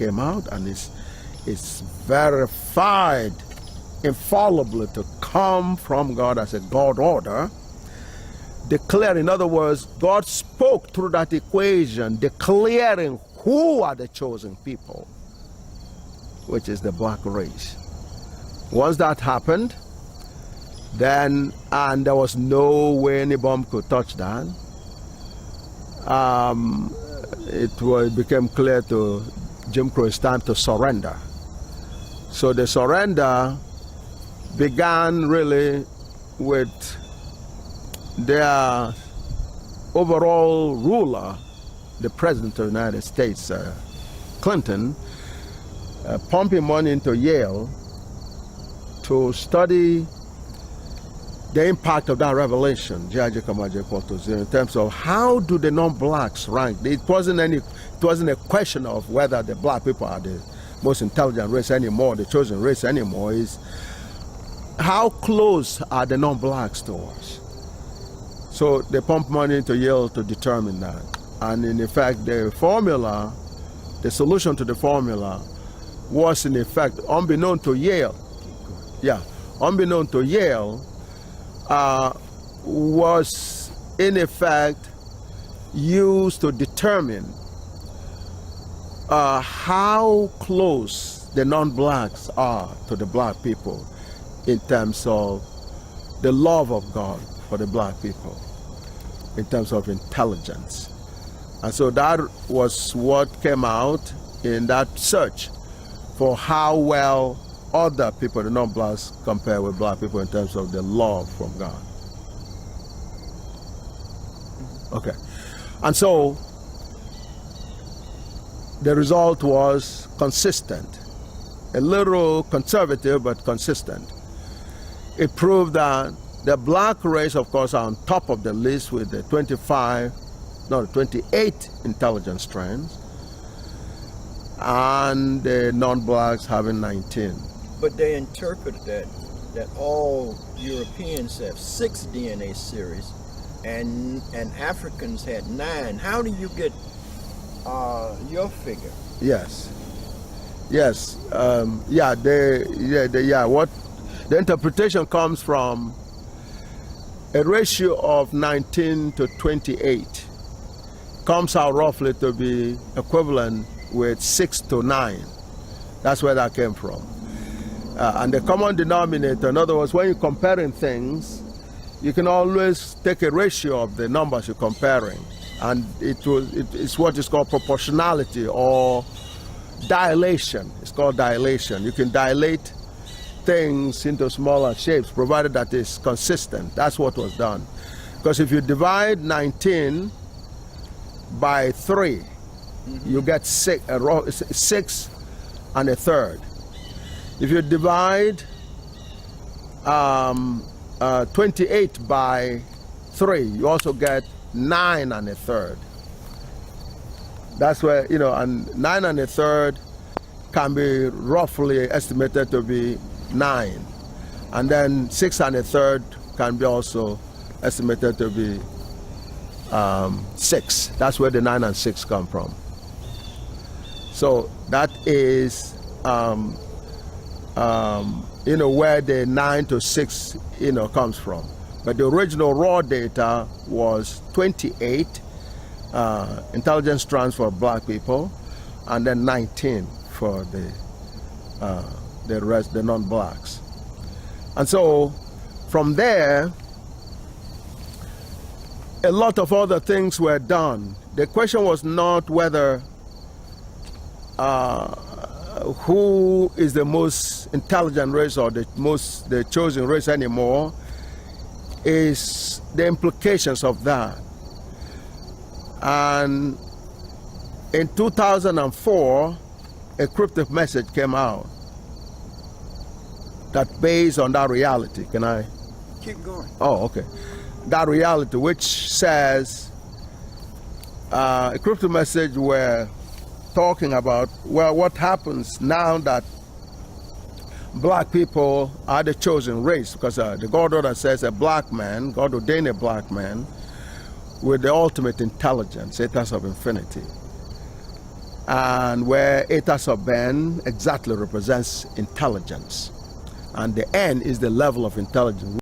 came out, and it's verified infallibly to come from God as a God order. Declare, in other words, God spoke through that equation, declaring who are the chosen people, which is the black race. Once that happened, then, and there was no way any bomb could touch that, it became clear to Jim Crow it's time to surrender. So the surrender began really with their overall ruler, the President of the United States, Clinton, pumping money into Yale to study the impact of that revelation, in terms of how do the non-blacks rank. It wasn't a question of whether the black people are the most intelligent race anymore, the chosen race anymore. Is how close are the non-blacks to us? So they pumped money into Yale to determine that. And in effect, the formula, the solution to the formula was in effect, unbeknown to Yale, unbeknown to Yale, was in effect used to determine how close the non-blacks are to the black people in terms of the love of God for the black people, in terms of intelligence. And so that was what came out in that search for how well other people, the non-blacks, compare with black people in terms of the love from God. Okay. And so the result was consistent, a little conservative but consistent. It proved that the black race, of course, are on top of the list with the 28 intelligence strands, and the non-blacks having 19. But they interpreted that all Europeans have 6 DNA series and Africans had 9. How do you get your figure? Yes. What the interpretation comes from a ratio of 19 to 28 comes out roughly to be equivalent with 6 to 9. That's where that came from. And the common denominator, in other words, when you're comparing things, you can always take a ratio of the numbers you're comparing. And it's what is called proportionality or dilation. It's called dilation. You can dilate things into smaller shapes, provided that it's consistent. That's what was done. Because if you divide 19 by 3, you get 6 and a third. If you divide 28 by 3, you also get 9 and a third. That's where, and 9 and a third can be roughly estimated to be 9. And then 6 and a third can be also estimated to be 6. That's where the 9 and 6 come from. So that is, where the 9 to 6, comes from. But the original raw data was 28 intelligence strands for black people, and then 19 for the rest, the non-blacks. And so from there, a lot of other things were done. The question was not whether who is the most intelligent race or the chosen race anymore, is the implications of that. And in 2004, a cryptic message came out that based on that reality. Can I? Keep going. Oh, okay. That reality, which says, a cryptic message were talking about, well, what happens now that black people are the chosen race, because the God order says a black man, God ordained a black man with the ultimate intelligence, 8 of infinity. and where eta sub n exactly represents intelligence, and the n is the level of intelligence.